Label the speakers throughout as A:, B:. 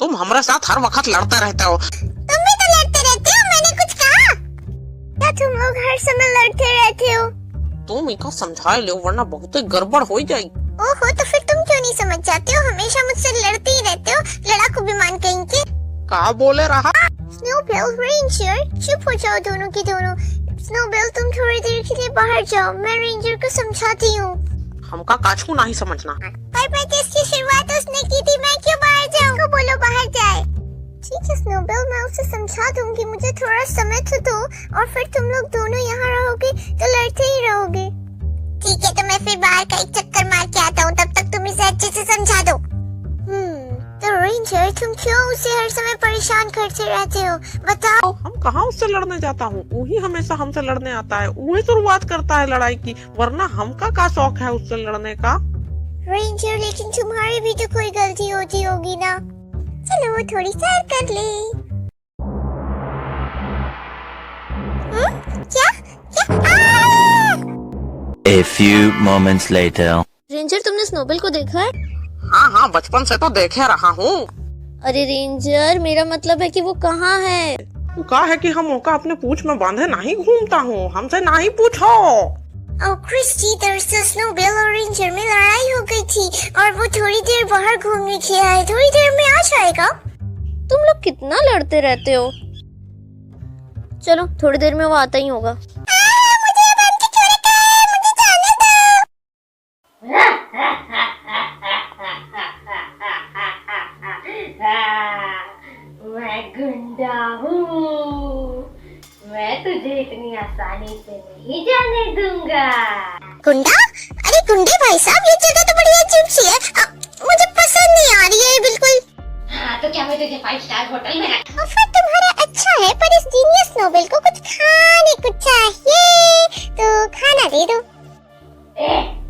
A: तुम हमारे साथ हर वक्त लड़ते रहते हो।
B: तुम भी तो लड़ते रहते हो, मैंने कुछ कहा क्या? तुम लोग हर समय लड़ते रहते हो।
A: तुम इनको समझा लो वरना बहुत ही गड़बड़ हो जाएगी।
B: ओहो, तो फिर तुम क्यों नहीं समझ जाते हो? हमेशा मुझसे लड़ते ही रहते हो, लड़ाकू विमान कहीं के।
A: क्या बोले रहा?
B: स्नोबेल, रेंजर, चुप हो जाओ दोनों के दोनों। स्नोबेल, तुम थोड़ी देर के लिए बाहर जाओ, मैं रेंजर को समझाती हूँ।
A: हमका काछू नहीं समझना।
B: पर इसकी शुरुआत उसने की थी, मैं क्यों बाहर जाऊँ? उसको बोलो बाहर जाए। ठीक है स्नोबेल, मैं उसे समझा दूंगी, मुझे थोड़ा समय तो दो और फिर तुम लोग दोनों यहाँ रहोगे तो लड़ते ही रहोगे। ठीक है, तो मैं फिर बाहर का एक चक्कर मार के आता हूँ, तब तक तुम इसे अच्छे से समझा दो। तो रेंजर, तुम क्यों उसे हर समय परेशान करते रहते हो, बताओ?
A: हम कहाँ उससे लड़ने जाता हूँ, वही हमेशा हमसे लड़ने आता है, वही शुरुआत करता है लड़ाई की, वरना हमका क्या शौक है उससे लड़ने का।
B: रेंजर, लेकिन तुम्हारी भी तो कोई गलती होती होगी ना। चलो वो थोड़ी सैर कर ले। क्या क्या?
C: A few moments later.
D: Ranger, तुमने स्नोबेल को देखा है?
A: हाँ, बचपन से तो देखे रहा हूँ।
D: अरे रेंजर, मेरा मतलब है कि वो कहाँ है?
A: वो कहा है कि हम उनका अपने पूंछ में बांधे नहीं घूमता हूँ, हमसे नहीं पूछो।
B: ओह क्रिस्टी, दरअसल स्नोबेल और रेंजर में लड़ाई हो गई थी और वो थोड़ी देर बाहर घूमने गया है, थोड़ी देर में आ जाएगा।
D: तुम लोग कितना लड़ते रहते हो। चलो, थोड़ी देर में वो आता ही होगा।
B: मुझे बंद क्यों रखा है? मुझे जाने दो।
E: मैं गुंडा हूँ, मैं तुझे इतनी आसानी से नहीं जाने दूंगा।
B: गुंडा? अरे गुंडे भाई साहब, ये जगह तो बड़ी अजीब सी है, मुझे पसंद नहीं आ रही है बिल्कुल।
E: हाँ, तो क्या मैं तुझे 5 स्टार होटल में रख?
B: और फिर तुम्हारा अच्छा है, पर इस जीनियस नोबेल को कुछ खाने को चाहिए, तो खाना दे दो।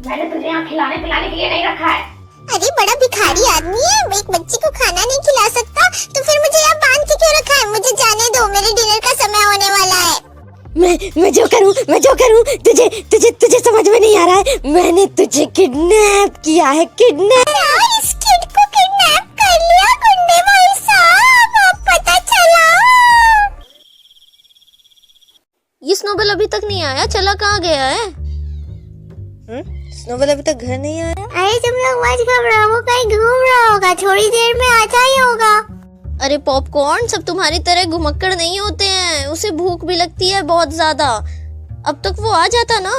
E: मैंने तुझे यहाँ खिलाने पिलाने के लिए नहीं रखा है।
B: अरे बड़ा भिखारी आदमी है, एक बच्ची को खाना नहीं खिला सकता, तो फिर मुझे यहाँ बांध के क्यों रखा है? मुझे जाने दो, मेरे डिनर का समय होने वाला है।
D: मैं जो करूँ तुझे तुझे तुझे समझ में नहीं आ रहा है। मैंने तुझे किडनैप किया है, किडनैप।
B: इस किड को किडनैप कर लिया गुंडे भाई साहब, अब पता चला।
D: ये स्नोबेल अभी तक नहीं आया, चला कहाँ गया है?
F: स्नोबेल अभी तक घर नहीं आया?
B: अरे तुम लोग मत घबराओ, वो कहीं घूम रहा होगा, थोड़ी देर में आता ही होगा।
D: अरे पॉपकॉर्न, सब तुम्हारी तरह घुमक्कड़ नहीं होते हैं, उसे भूख भी लगती है बहुत ज्यादा। अब तक वो आ जाता ना।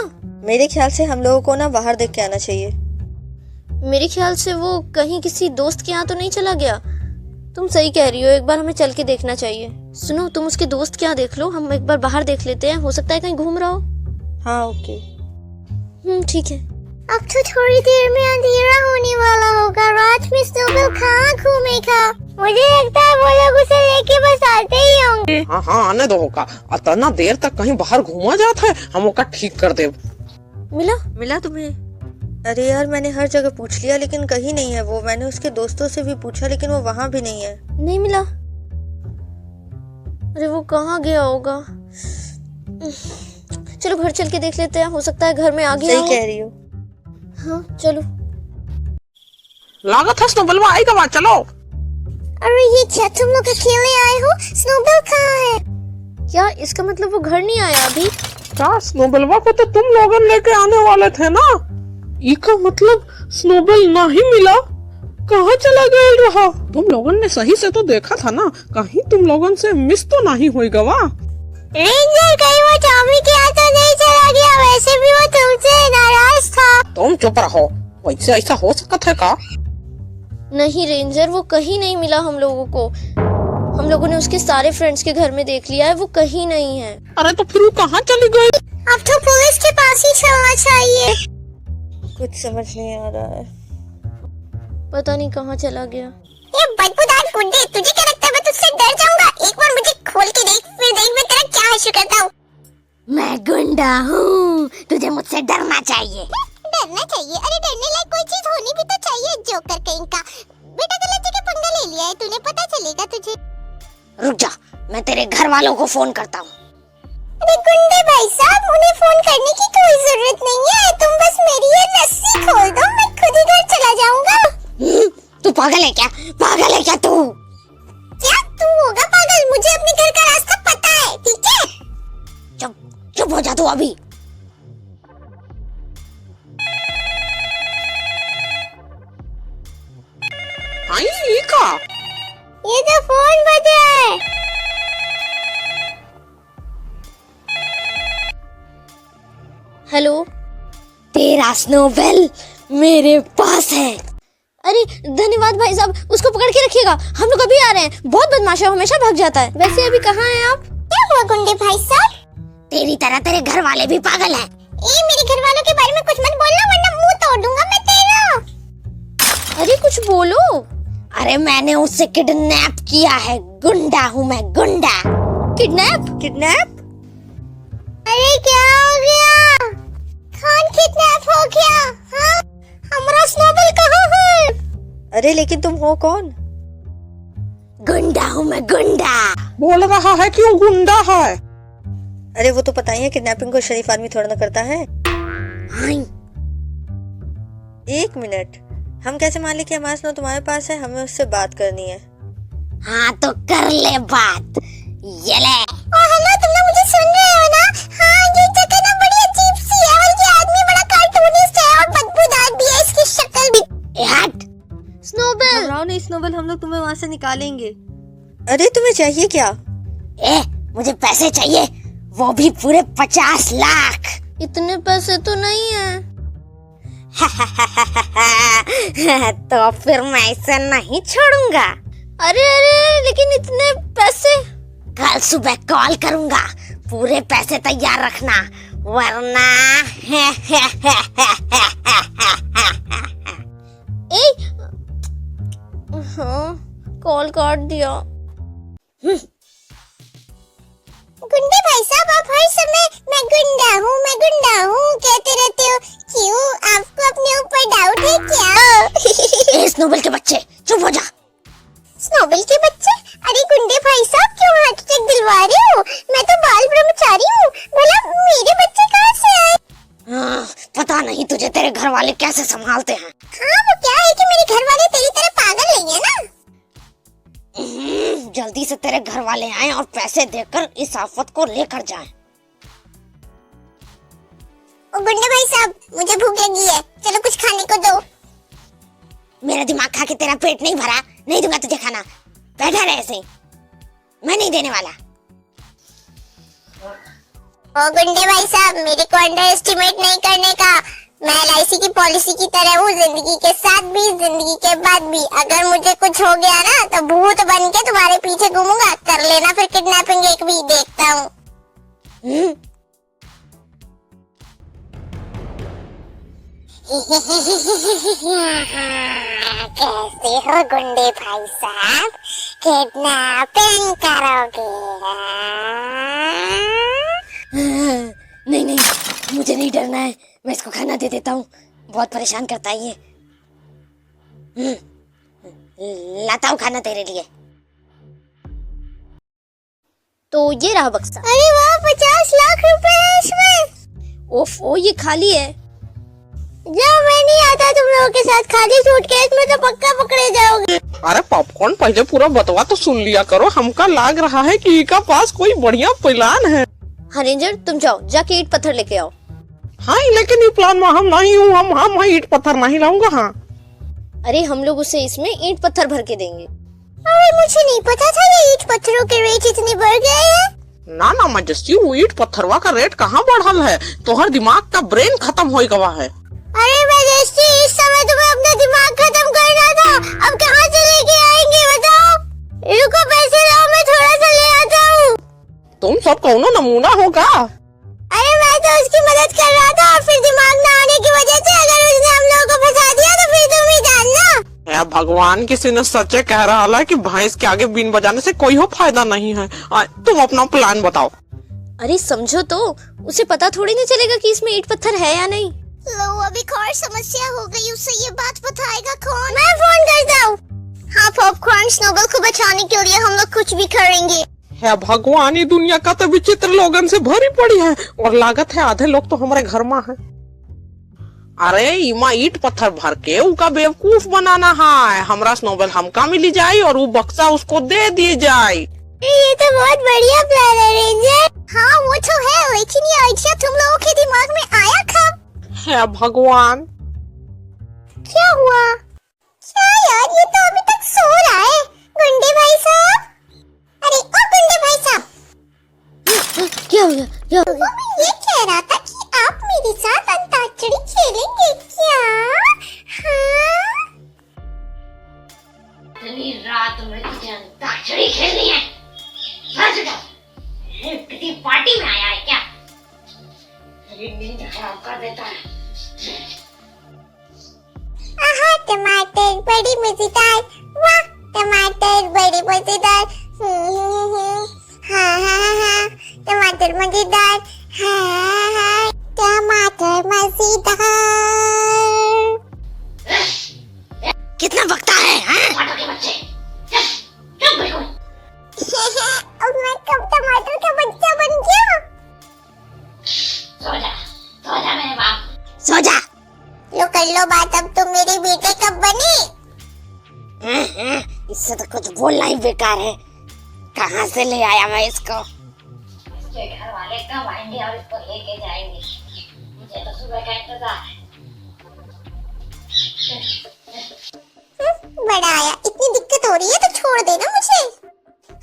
F: मेरे ख्याल से हम लोगों को ना बाहर देख के आना चाहिए।
D: मेरे ख्याल से वो कहीं किसी दोस्त के यहाँ तो नहीं चला गया। तुम सही कह रही हो, एक बार हमें चल के देखना चाहिए। सुनो, तुम उसके दोस्त के यहाँ देख लो, हम एक बार बाहर देख लेते हैं, हो सकता है कहीं घूम रहा हो।
F: हाँ ओके।
D: ठीक है।
B: अब तो थोड़ी देर में अंधेरा होने वाला होगा, रात में स्नोबेल कहाँ घूमेगा? मुझे लगता है वो लोग उसे लेके बस आते ही होंगे।
A: हाँ, आने दो होगा, इतना देर तक कहीं बाहर घूमा जाता है, हम उसका ठीक कर दे।
F: मिला तुम्हें? अरे यार, मैंने हर जगह पूछ लिया लेकिन कहीं नहीं है वो। मैंने उसके दोस्तों से भी पूछा लेकिन वो वहाँ भी नहीं है।
D: नहीं मिला? अरे वो कहाँ गया होगा? चलो घर चल के देख लेते हैं, हो सकता है घर में आ गया हो।
F: सही कह रही हो।
D: हाँ चलो।
A: लागत है स्नोबेल आएगा, वहाँ चलो।
B: अरे ये क्या, तुम लोग अकेले आए हो? स्नोबेल कहाँ है?
D: क्या इसका मतलब वो घर नहीं आया अभी?
A: क्या स्नोबेलवा को तो तुम लोग लेके आने वाले थे ना? इसका मतलब स्नोबेल नहीं मिला, कहाँ चला गया रहा? तुम लोगों ने सही से तो देखा था ना, कहीं तुम लोगों से मिस तो नहीं होएगा वा?
B: रेंजर, कहीं वो टॉमी के यहाँ तो नहीं चला गया? वैसे भी वो तुमसे नाराज था।
A: तुम चुप रहो, वैसे ऐसा हो सकता है का?
D: नहीं रेंजर, वो कहीं नहीं मिला हम लोगों को। हम लोगों ने उसके सारे फ्रेंड्स के घर में देख लिया है, वो कहीं नहीं है।
A: अरे तो फिर वो कहाँ चली गई?
B: अब तो पुलिस के पास ही चलना चाहिए।
F: कुछ समझ नहीं आ रहा है।
D: पता नहीं कहाँ चला गया।
B: ये बदबूदार गुंडे, तुझे क्या लगता है मैं तुझसे डर जाऊंगा? एक बार मुझे खोल के देख, फिर देख मैं तेरा क्या हश्र करता हूँ।
E: मैं गुंडा हूँ, तुझे मुझसे डरना चाहिए।
B: डरना चाहिए? अरे डरने लायक कोई चीज होनी भी तो चाहिए। जोकर कहीं का, बेटा गलत जगह पंगा ले लिया है तूने, पता चलेगा तुझे।
E: रुक जा, मैं तेरे घर वालों को फोन करता हूँ।
B: अरे गुंडे भाई साहब, उन्हें फोन करने की कोई जरूरत नहीं है, तुम बस मेरी ये रस्सी खोल दो, मैं खुद ही घर चला जाऊंगा।
E: तू पागल है क्या? पागल है क्या तू? अभी।
A: आई इका
B: ये तो फोन बजा है।
D: हेलो।
E: तेरा स्नोबेल मेरे पास है।
D: अरे धन्यवाद भाई साहब, उसको पकड़ के रखिएगा, हम लोग अभी आ रहे हैं। बहुत बदमाश है, हमेशा भाग जाता है। वैसे अभी कहाँ हैं आप?
B: क्या हुआ गुंडे भाई साहब?
E: तेरी तरह तेरे घर वाले भी पागल हैं।
B: मेरे घर वालों के बारे में कुछ मत बोलना वरना मुंह तोड़ दूंगा मैं तेरा।
D: अरे कुछ बोलो।
E: अरे मैंने उसे किडनैप किया है। गुंडा हूँ मैं, गुंडा।
D: किडनैप?
F: किडनैप?
B: अरे क्या हो गया? कौन किडनैप हो गया? हाँ? हमारा स्नोबेल कहाँ है?
F: अरे लेकिन तुम हो कौन?
E: गुंडा हूँ मैं, गुंडा।
A: बोल रहा है कि वो गुंडा है।
F: अरे वो तो पता ही है, किडनैपिंग को शरीफ आदमी थोड़ा ना करता है।
E: हाय।
F: 1 मिनट, हम कैसे मान ले कि हमारा स्नो तुम्हारे पास है? हमें उससे बात करनी है।
E: हाँ तो कर ले बात। ये ले।
B: हेलो, तुम लोग मुझे सुन रहे हो ना? हाँ, ये जगह ना बड़ी अजीब सी है और ये आदमी बड़ा कार्टूनिस्ट है और बदबूदार भी है, इसकी शक्ल भी।
E: ए हट।
D: स्नोबेल।
F: घबराओ नहीं स्नोबेल, हम लोग तुम्हें वहाँ से निकालेंगे। अरे तुम्हें चाहिए क्या?
E: मुझे पैसे चाहिए, वो भी पूरे 50 लाख।
D: इतने पैसे तो नहीं है।
E: तो फिर मैं इसे नहीं छोड़ूंगा।
D: अरे लेकिन इतने पैसे।
E: कल सुबह कॉल करूंगा, पूरे पैसे तैयार रखना वरना।
D: हाँ, कॉल काट दिया।
B: गुंडे भाई साहब, आप हर समय मैं गुंडा हूँ कहते रहते हो, क्यों? आपको अपने ऊपर डाउट है क्या?
E: स्नोबेल के बच्चे चुप हो जा।
B: स्नोबेल के बच्चे? अरे गुंडे भाई साहब, क्यों हार्ट अटैक दिलवा रहे हो? मैं तो बाल ब्रह्मचारी हूँ, भला मेरे बच्चे कहाँ से आए?
E: पता नहीं तुझे तेरे घर वाले कैसे संभालते हैं।
B: हाँ, वो क्या है कि मेरे घर वाले तेरी तरह पागल नहीं है ना।
E: जल्दी से तेरे घर वाले आए और पैसे देकर इस आफत को लेकर जाएं।
B: ओ गुंडे भाई साहब, मुझे भूख लगी है, चलो कुछ खाने को दो।
E: मेरा दिमाग खा के तेरा पेट नहीं भरा, नहीं दूंगा तुझे खाना। बैठा रहे ऐसे ही, मैं नहीं देने वाला।
B: ओ गुंडे भाई साहब, मेरे को अंडर एस्टिमेट नहीं करने का। मैं LIC की पॉलिसी की तरह हूँ, जिंदगी के साथ भी जिंदगी के बाद भी। अगर मुझे कुछ हो गया ना तो भूत बन के तुम्हारे पीछे घूमूंगा। कर लेना फिर किडनैपिंग एक भी, देखता हूँ। कैसे हो गुंडे भाई साहब, किडनैपिंग करोगे?
E: नहीं, मुझे नहीं डरना है, मैं इसको खाना दे देता हूँ। बहुत परेशान करता है ये। लाता हूँ खाना तेरे लिए।
D: तो ये रहा बक्सा।
B: अरे वाह, 50 लाख रुपए है इसमें।
D: ओफो, ये खाली है।
B: जब मैं नहीं आता तुम लोगों के साथ, खाली सूटकेस में तो पक्का पकड़े जाओगे।
A: अरे पॉपकॉर्न, पहले पूरा बतवा तो सुन लिया करो। हमका लग रहा है कि इनका पास कोई बढ़िया प्लान है।
D: हाँ रेंजर, तुम जाओ, जाके ईंट पत्थर लेके आओ।
A: हाँ, लेकिन ये प्लान में हम नहीं हूँ। हम ईंट पत्थर नहीं लाऊंगा। हाँ,
D: अरे हम लोग उसे इसमें ईंट पत्थर भर के देंगे।
B: अरे मुझे नहीं पता था ये ईंट पत्थरों के रेट इतने बढ़ गए हैं।
A: ना मजस्ती, वो ईंट पत्थरवा का रेट कहाँ बढ़ल है? तोहर दिमाग का ब्रेन खत्म हो गवा है।
B: अरे मजस्ती, इस समय तुम्हें अपना दिमाग खत्म करना था, अब कहाँ से लेके आएंगे बताओ? रुको, पैसे लाओ, मैं थोड़ा सा ले आता हूँ।
A: तुम सब कौनो नमूना होगा।
B: अरे मैं तो उसकी मदद कर रहा था और फिर दिमाग न आने की वजह से अगर उसने हम लोगों को फंसा दिया तो फिर तुम ही जानना।
A: यार भगवान, किसी ने सच्चे कह रहा है कि भैंस के आगे बीन बजाने से कोई हो फायदा नहीं है। तुम अपना प्लान बताओ।
D: अरे समझो तो, उसे पता थोड़ी नहीं चलेगा कि इसमें ईंट पत्थर है या नहीं।
B: लो, अभी एक और समस्या हो गई, उससे ये बात बताएगा कौन? मैं फोन करता हूँ। हाँ पॉपकॉर्न, स्नोबेल को बचाने के लिए हम लोग कुछ भी करेंगे।
A: है भगवान, ये दुनिया का तो विचित्र लोगन से भरी पड़ी है और लागत है आधे लोग तो हमारे घर में है। अरे इमा ईंट पत्थर भर के उका बेवकूफ बनाना है। हमरा स्नोबेल हमका मिली जाए और वो बक्सा उसको दे दी जाए।
B: ये तो बहुत बढ़िया प्लान है रेंजर। हाँ वो तो है, लेकिन ये आइडिया तुम लोगों के दिमाग में आया कब?
A: है भगवान।
B: क्या हुआ? क्या यार, ये तो अभी तक सो रहा है। गुंडे भाई साहब, अरे ओ गुंडे भाई साहब,
D: क्या हो गया? क्या हो
B: वो
D: गया?
B: मैं ये कह रहा था कि आप मेरे साथ अंताक्षरी खेलेंगे क्या? हाँ?
E: इतनी रात में तुझे अंताक्षरी खेलनी है? सच बता, किसी पार्टी में आया है क्या? मेरी नींद खराब कर देता है।
B: आहा टमाटर बड़ी मजेदार, वाह टमाटर बड़े मजेदार, हाँ हाँ हाँ टमाटर मजेदार, हाँ टमाटर मजेदार।
E: कितना बकता है, हाँ? टमाटर के बच्चे, चुप चुप बिल्कुल।
B: अब मैं कब टमाटर का बच्चा बन गया?
E: सो जा मेरे बाप,
B: सो जा। लो कर लो बात, अब तुम मेरे बेटे कब बने?
E: इससे तो कुछ बोलना ही बेकार है। कहाँ से ले आया मैं इसको? इसके घर वाले कब आएंगे और इसको लेके जाएंगे? मुझे तो सुबह का इंतजार है।
B: बड़ा आया, इतनी दिक्कत हो रही है तो छोड़ देना मुझे।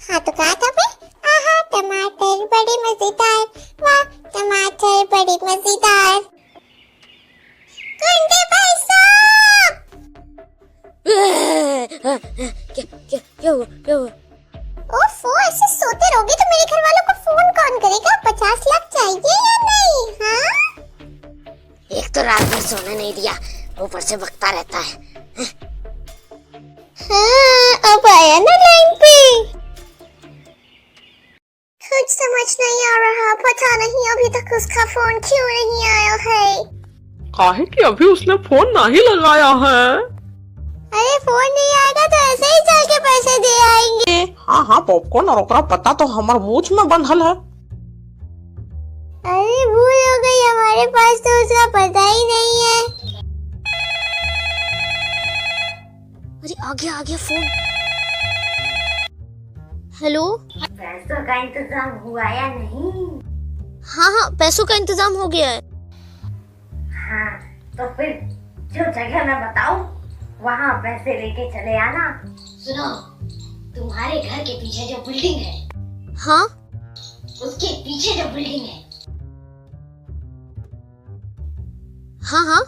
B: हाँ तो कहा था मैं, आहा टमाटर बड़े मजेदार, वाह टमाटर बड़े मजेदार। गुंडे भाई साहब,
D: क्या हुआ? क्या हुआ?
B: ओफो ऐसे सोते रहोगे तो मेरे घर वालों को फोन कौन करेगा? 50 लाख चाहिए या नहीं? हाँ
E: एक तो रात में सोने नहीं दिया, ऊपर से बकता रहता है।
B: हाँ अब आया ना लाइन पे। कुछ समझ नहीं आ रहा, पता नहीं अभी तक उसका फोन क्यों नहीं आया है।
A: काहे कि अभी उसने फोन नहीं लगाया है।
B: अरे फोन नहीं आएगा तो ऐसे ही चल के पैसे दे आएंगे।
A: हाँ हाँ पॉपकॉर्न और ओकरा पता तो हमार मूछ में बंधल है।
B: अरे भूल हो गई, हमारे पास तो उसका पता ही नहीं है।
D: अरे आ गया फोन। हेलो।
E: पैसों का इंतजाम हुआ या नहीं?
D: हाँ पैसों का इंतजाम हो गया है।
E: हाँ तो फिर जो जगह मैं बताऊं वहाँ पैसे लेके चले आना। सुनो, तुम्हारे घर के पीछे जो बिल्डिंग है,
D: हाँ
E: उसके पीछे जो बिल्डिंग है,
D: हाँ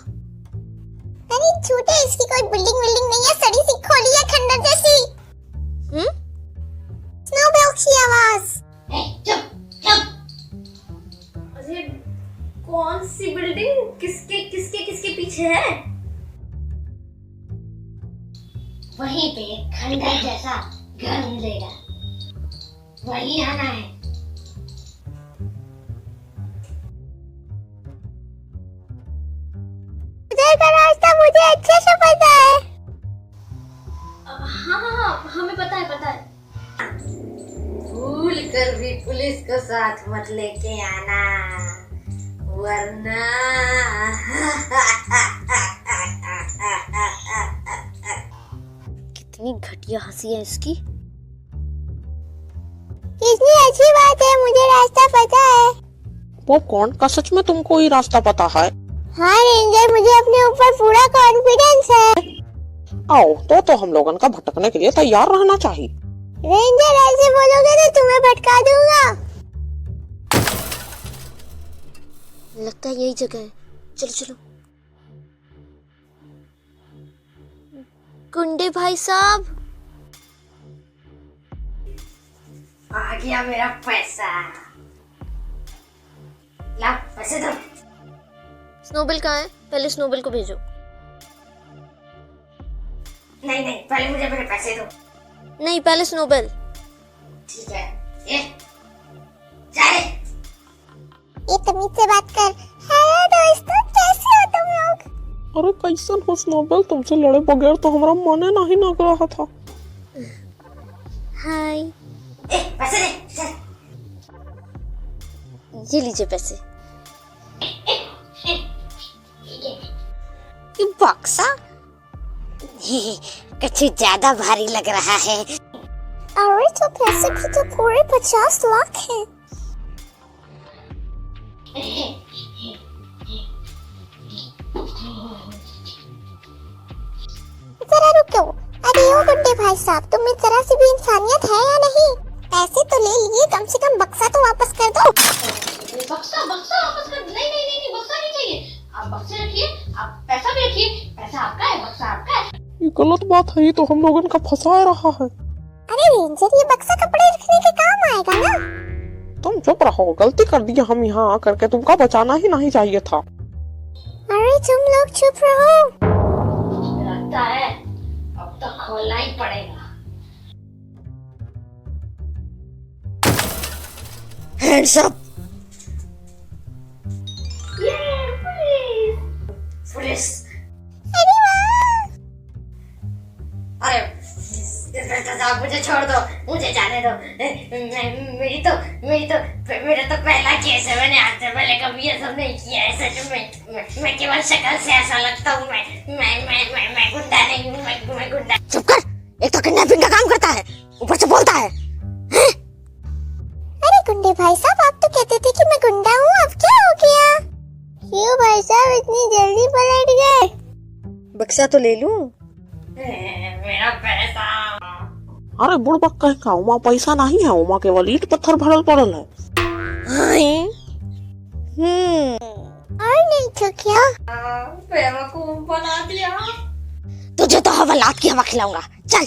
B: अरे झूठे, इसकी कोई बिल्डिंग नहीं है, सड़ी सी खोली है खंडर जैसी। स्नोबॉल की आवाज।
E: चुप चुप।
D: अरे कौन सी बिल्डिंग? किसके पीछे है?
E: वहीं पे खंडर जैसा घर मिलेगा, वहीं आना है।
B: उधर का रास्ता मुझे अच्छे से पता है।
D: हाँ हमें पता है।
E: भूल कर भी पुलिस को साथ मत लेके आना, वरना
D: कितनी घटिया हंसी है इसकी।
B: कितनी अच्छी बात है, मुझे रास्ता पता है।
A: पॉपकॉर्न का सच में तुमको ही रास्ता पता है?
B: हाँ रेंजर, मुझे अपने ऊपर पूरा कॉन्फिडेंस है।
A: आओ तो हम लोगन का भटकने के लिए तैयार रहना चाहिए।
B: रेंजर ऐसे बोलोगे तो तुम्हें भटका दूंगा।
D: लगता है यही जगह है, चलो। गुंडे भाई साहब,
E: आ गया मेरा पैसा। ला पैसे दो।
D: स्नोबेल कहाँ है? पहले स्नोबेल को भेजो।
E: नहीं पहले मुझे मेरे पैसे दो।
D: नहीं पहले स्नोबेल।
E: ठीक है, ये जा रे।
B: ये तमीज से बात कर। हेलो दोस्तों, कैसे हो तुम लोग?
A: अरे कैसन हो स्नोबेल, तुमसे लड़े बगैर तो हमारा मन नहीं लग रहा था।
D: हाय,
E: पैसे दे चल।
D: ये लीजिए पैसे।
E: ये बक्सा कुछ ज्यादा भारी लग रहा है।
B: अरे तो पैसे भी तो पूरे 50 लाख हैं। जरा रुको। अरे ओ गुड्डे भाई साहब, तुम में जरा सी भी इंसानियत है या नहीं? पैसे तो ले लिए, कम से कम बक्सा तो वापस कर दो।
E: बक्सा वापस कर। नहीं, बक्सा नहीं चाहिए। आप बक्से रखिए, आप पैसा भी रखिए। पैसा आपका है, बक्सा आपका है।
A: ये गलत बात है, ये तो हम लोगन का फंसा रहा है।
B: अरे रेंजर, ये बक्सा कपड़े रखने के काम आएगा ना?
A: तुम चुप रहो, गलती कर दी हम यहाँ आकर के, तुमको बचाना ही नहीं चाहिए था।
B: अरे तुम लोग चुप रहो।
E: लगता है अब तो खोलना ही पड़ेगा।
F: Hands up.
E: पुलिस।
B: अरे वाह!
E: अरे इंस्पेक्टर साहब, मुझे छोड़ दो, मुझे जाने दो। मेरा तो पहला केस है। मैंने आज से पहले कभी ये सब नहीं किया है। सच में मैं केवल शक्ल से ऐसा लगता हूँ। मैं गुंडा नहीं हूँ। मैं गुंडा।
F: चुप कर, एक तो किडनैपिंग का काम करता है, ऊपर से बोलता है।
B: अरे गुंडे भाई साहब, आप तो कहते थे कि मैं गुंडा हूँ, अब क्या हो गया? क्यों भाई साहब इतनी जल्दी पलट गए?
F: बक्सा तो ले लूं।
E: मेरा पैसा।
A: अरे बुड़बक कहीं का, उमा पैसा नहीं है, उमा केवल ईट पत्थर भरल पड़ल है।
B: और नहीं तो क्या?
E: बेवकूफ बना दिया।
F: तुझे तो हवालात की हवा खिलाऊंगा, चल।